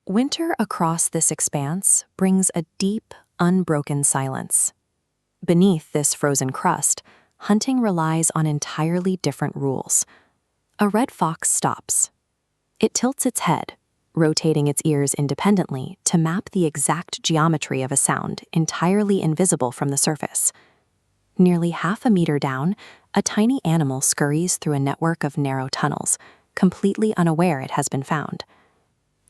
Winter across this expanse brings a deep, unbroken silence. Beneath this frozen crust, hunting relies on entirely different rules. A red fox stops. It tilts its head, rotating its ears independently to map the exact geometry of a sound entirely invisible from the surface. Nearly half a meter down, a tiny animal scurries through a network of narrow tunnels, completely unaware it has been found.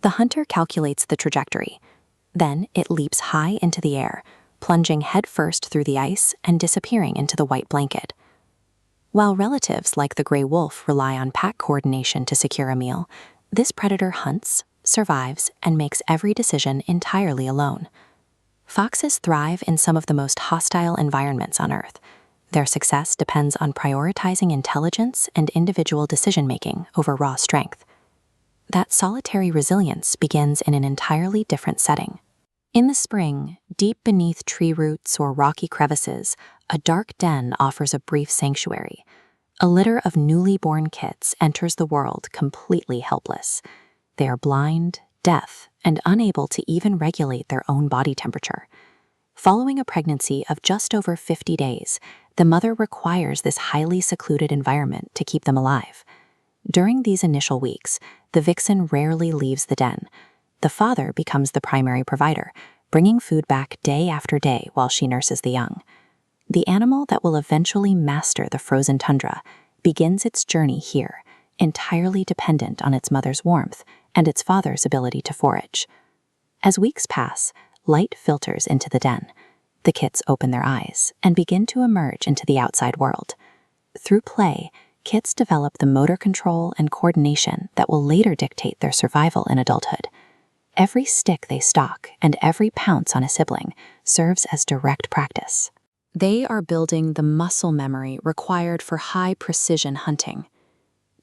The hunter calculates the trajectory. Then it leaps high into the air, plunging headfirst through the ice and disappearing into the white blanket. While relatives like the gray wolf rely on pack coordination to secure a meal, this predator hunts, survives, and makes every decision entirely alone. Foxes thrive in some of the most hostile environments on Earth. Their success depends on prioritizing intelligence and individual decision-making over raw strength. That solitary resilience begins in an entirely different setting. In the spring, deep beneath tree roots or rocky crevices, a dark den offers a brief sanctuary. A litter of newly born kits enters the world completely helpless. They are blind, deaf, and unable to even regulate their own body temperature. Following a pregnancy of just over 50 days, the mother requires this highly secluded environment to keep them alive. During these initial weeks, the vixen rarely leaves the den. The father becomes the primary provider, bringing food back day after day while she nurses the young. The animal that will eventually master the frozen tundra begins its journey here, entirely dependent on its mother's warmth and its father's ability to forage. As weeks pass, light filters into the den. The kits open their eyes and begin to emerge into the outside world. Through play, kits develop the motor control and coordination that will later dictate their survival in adulthood. Every stick they stalk and every pounce on a sibling serves as direct practice. They are building the muscle memory required for high-precision hunting.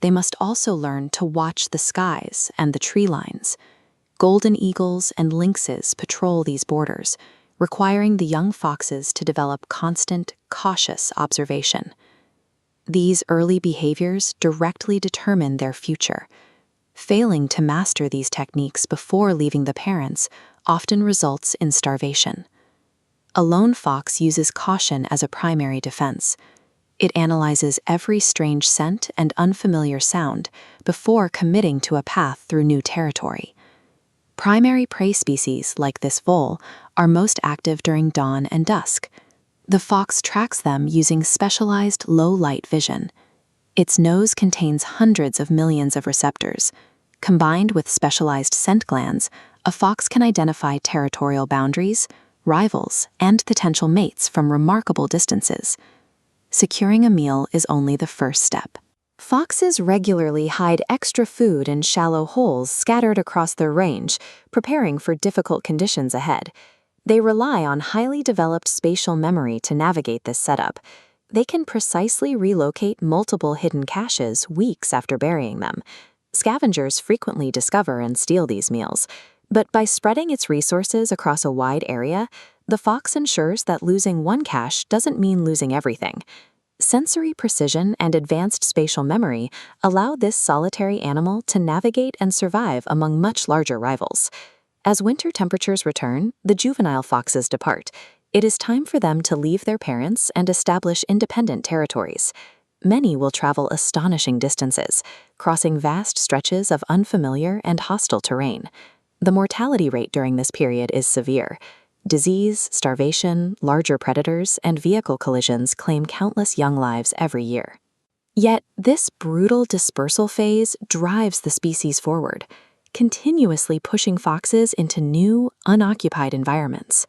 They must also learn to watch the skies and the tree lines. Golden eagles and lynxes patrol these borders, requiring the young foxes to develop constant, cautious observation. These early behaviors directly determine their future. Failing to master these techniques before leaving the parents often results in starvation. A lone fox uses caution as a primary defense. It analyzes every strange scent and unfamiliar sound before committing to a path through new territory. Primary prey species, like this vole, are most active during dawn and dusk. The fox tracks them using specialized low-light vision. Its nose contains hundreds of millions of receptors. Combined with specialized scent glands, a fox can identify territorial boundaries, rivals, and potential mates from remarkable distances. Securing a meal is only the first step. Foxes regularly hide extra food in shallow holes scattered across their range, preparing for difficult conditions ahead. They rely on highly developed spatial memory to navigate this setup. They can precisely relocate multiple hidden caches weeks after burying them. Scavengers frequently discover and steal these meals, but by spreading its resources across a wide area, the fox ensures that losing one cache doesn't mean losing everything. Sensory precision and advanced spatial memory allow this solitary animal to navigate and survive among much larger rivals. As winter temperatures return, the juvenile foxes depart. It is time for them to leave their parents and establish independent territories. Many will travel astonishing distances, crossing vast stretches of unfamiliar and hostile terrain. The mortality rate during this period is severe. Disease, starvation, larger predators, and vehicle collisions claim countless young lives every year. Yet, this brutal dispersal phase drives the species forward, continuously pushing foxes into new, unoccupied environments.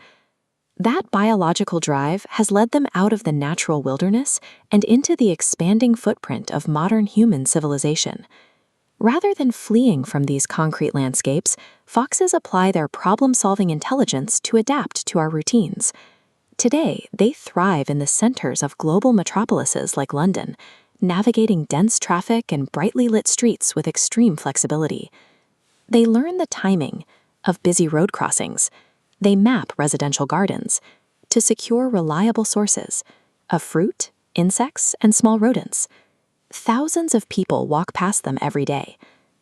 That biological drive has led them out of the natural wilderness and into the expanding footprint of modern human civilization. Rather than fleeing from these concrete landscapes, foxes apply their problem-solving intelligence to adapt to our routines. Today, they thrive in the centers of global metropolises like London, navigating dense traffic and brightly lit streets with extreme flexibility. They learn the timing of busy road crossings. They map residential gardens to secure reliable sources of fruit, insects, and small rodents. Thousands of people walk past them every day.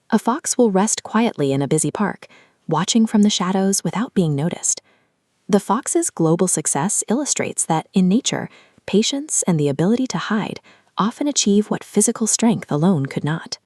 A fox will rest quietly in a busy park, watching from the shadows without being noticed. The fox's global success illustrates that in nature, patience and the ability to hide often achieve what physical strength alone could not.